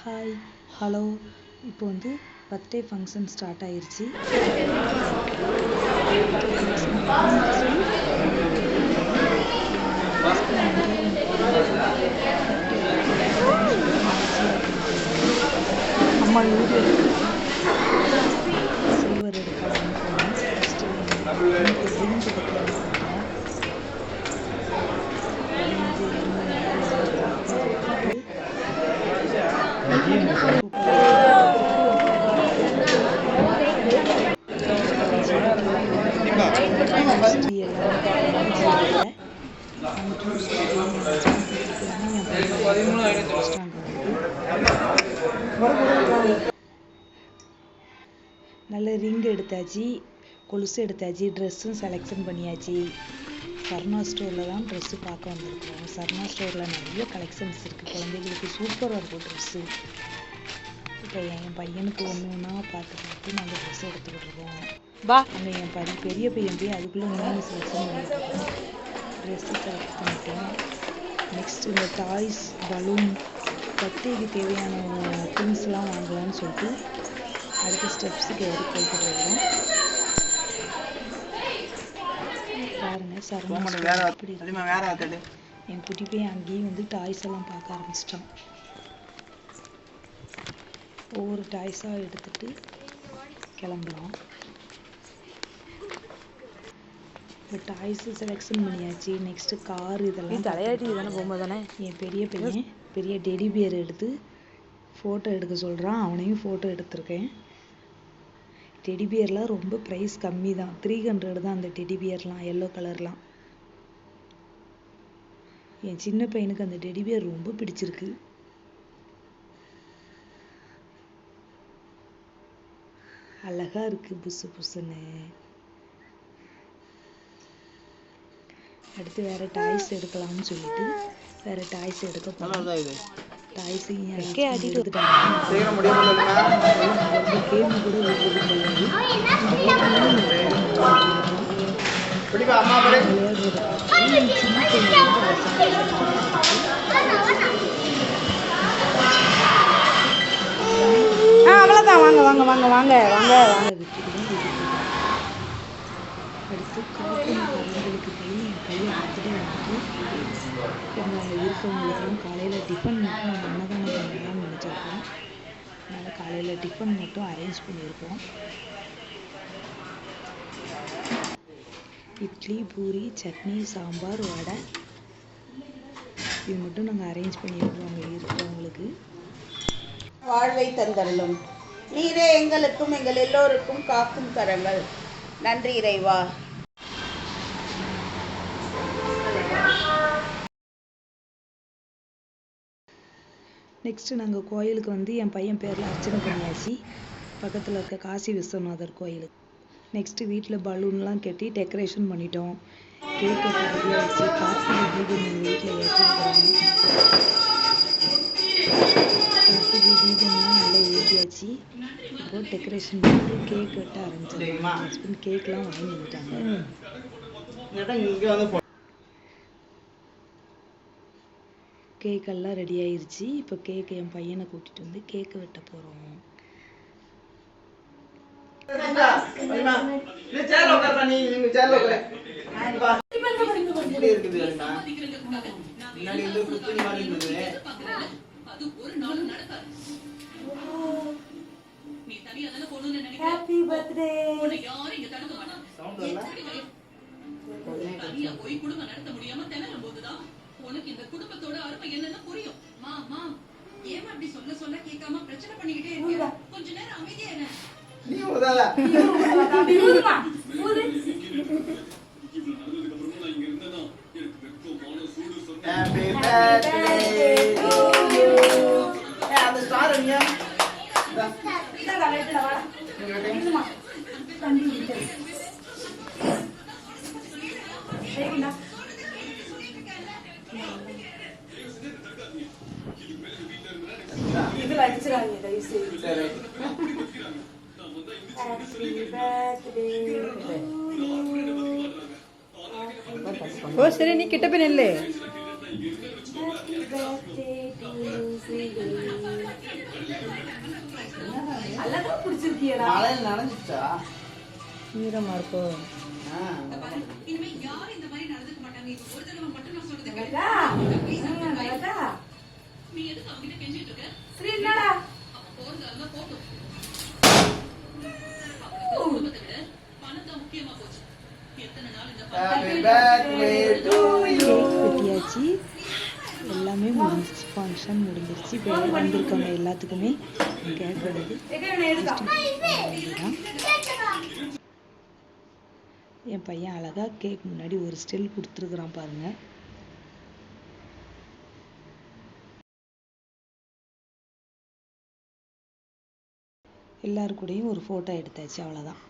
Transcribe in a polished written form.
Hi hello. இப்போ வந்து birthday function start ஆயிருச்சு. அம்மா வீடியோ சில்வர் எடுக்கலாம் நல்ல ரிங் எடுத்தாச்சு, கொலுசு எடுத்தாச்சு, ட்ரெஸ்ஸும் செலெக்ஷன் பண்ணியாச்சு. சர்மா ஸ்டோரில் தான் ட்ரெஸ்ஸு பார்க்க வந்திருக்கோம். சர்மா ஸ்டோரில் நிறைய கலெக்ஷன்ஸ் இருக்குது. குழந்தைகளுக்கு சூப்பராக இருக்கும் ட்ரெஸ்ஸு. இப்போ என் பையனுக்கு ஒன்று ஒன்றா பார்த்து நாங்கள் ட்ரெஸ் எடுத்துக்கிட்டு இருக்கோம். அங்கே என் பெரிய பையன் போய் அதுக்குள்ளே இன்னொன்று செலெக்ஷன் பண்ணிட்டுருக்கோம். ட்ரெஸ்ஸு செலக்ட் பண்ணிட்டோம். நெக்ஸ்ட் இந்த டாய்ஸ், பலூன், பர்த்டேக்கு தேவையான திங்ஸ்லாம் வாங்கலான்னு சொல்லிட்டு அடுத்த ஸ்டெப்ஸுக்கு ஏறி போய்கிட்டு இருக்கோம். பாருங்க சர்மா எப்படி இருக்கு. என் குட்டி பையன் அங்கேயும் வந்து டாய்ஸ் எல்லாம் பார்க்க ஆரம்பிச்சிட்டான். ஒவ்வொரு டாய்ஸாக எடுத்துட்டு கிளம்பலாம். இப்போ டாய்ஸு செலெக்ஷன் பண்ணியாச்சு. நெக்ஸ்ட்டு கார் இதெல்லாம் தலையாட்டி தானே போகும்போது தானே என் பெரிய பையன் பெரிய டெடி பியர் எடுத்து ஃபோட்டோ எடுக்க சொல்கிறான். அவனையும் ஃபோட்டோ எடுத்திருக்கேன். டெடி பியர்லாம் ரொம்ப ப்ரைஸ் கம்மி தான். 300 தான் அந்த டெடி பியர்லாம், எல்லோ கலர்லாம். என் சின்ன பையனுக்கு அந்த டெடி பியர் ரொம்ப பிடிச்சிருக்கு. அழகா இருக்கு புசு புசுன்னு. அடுத்து வேற டாய்ஸ் எடுக்கலாம்னு சொல்லிட்டு வேற டாய்ஸ் எடுக்க போறோம். டாய்ஸ் எடுத்துட்டாங்க. கேம் கூட அவ்வளோதான். வாங்க வாங்க வாங்க வாங்க வாங்க வாங்க. அடுத்து கார்ட்டூனுக்கு போய் என் பையன் பர்த்டே வந்துட்டு அங்கே இருக்கவங்களுக்கெல்லாம் காலையில் டிஃபன் மட்டும் நம்ம அன்னதானம் பண்ணலாம்னு நினச்சிருக்கோம். அதனால் காலையில் டிஃபன் மட்டும் அரேஞ்ச் பண்ணியிருக்கோம். இட்லி, பூரி, சட்னி, சாம்பார், வடை இது மட்டும் நாங்கள் அரேஞ்ச் பண்ணியிருக்கோம் அங்கே இருக்கிறவங்களுக்கு. வாழ்வை தந்தள்ளும் நீரே எங்களுக்கும் எங்கள் எல்லோருக்கும் காக்கும் கரங்கள். நன்றி இறைவா. நெக்ஸ்ட்டு நாங்கள் கோயிலுக்கு வந்து என் பையன் பேரில் அர்ச்சனை பண்ணியாச்சு. பக்கத்தில் இருக்க காசி விஸ்வநாதர் கோயிலுக்கு. நெக்ஸ்ட்டு வீட்டில் பலூன்லாம் கட்டி டெக்கரேஷன் பண்ணிட்டோம். கேக் ரெடியாகிடுச்சு. கார்த்திகை தீபம் எங்கள் வீட்டில் ஏற்றிருக்கிறோம். கார்த்திகை தீபம்லாம் நல்லா ஏற்றியாச்சு. இப்போ டெக்கரேஷன் பண்ணிட்டு கேக் வெட்ட ஆரம்பிச்சிருக்கோம். ஹஸ்பண்ட் கேக்லாம் வாங்கி வந்துட்டாங்க. கேக்கெல்லாம் ரெடி ஆயிடுச்சு. இப்போ கேக்கு என் பையனை கூட்டிட்டு வந்து கேக்கு வெட்ட போகிறோம். Happy birthday. உனக்கு இந்த குடும்பத்தோட அருமை என்னன்னு புரியும். மாமா ஏமா அப்படி சொல்ல கேட்காம பிரச்சனை பண்ணிக்கிட்டே இருக்க? கொஞ்ச நேரம் அமைதியா இரு. நீ உதல ஊதுமா ஊது. Happy birthday to you. அந்த ஸ்டார் எங்க? இதா லைட்ல வா. ஊதுமா தண்ணி விட்டு. சரிடா. இதுல அடிச்சுறாங்க தயவு செய்து. ஓ சரி, நீ கிட்ட போய் நில்லு. Happy birthday to you. மழையில் நனைஞ்சிச்சா? ஈரமா இருக்கும். இங்க பாரு, இனிமே யாரும் இந்த மாதிரி நடந்துக்க மாட்டாங்க. இப்ப ஒரு தடவை மட்டும் நான் சொல்றது கேளு. Please, நீ எதுக்கு அவங்கிட்ட கெஞ்சிட்டு இருக்க? அவன் போறதா இருந்தா போட்டும். அவனுக்கு குடும்பத்தை விட பணம் தான் முக்கியமா போச்சு. எத்தனை நாள் இந்த Happy பணத்தை birthday to you. கேக் வெட்டியாச்சு, எல்லாமே முடிஞ்சிச்சு, ஃபங்க்ஷன் முடிஞ்சிருச்சு. இப்போ வந்திருக்கவங்க எல்லாத்துக்குமே கேக் வருது. என் பையன் அழகா கேக் முன்னாடி ஒரு ஸ்டில் கொடுத்துருக்குறான் பாருங்க. எல்லாரு கூடயும் ஒரு ஃபோட்டோ எடுத்தாச்சு, அவ்வளோதான்.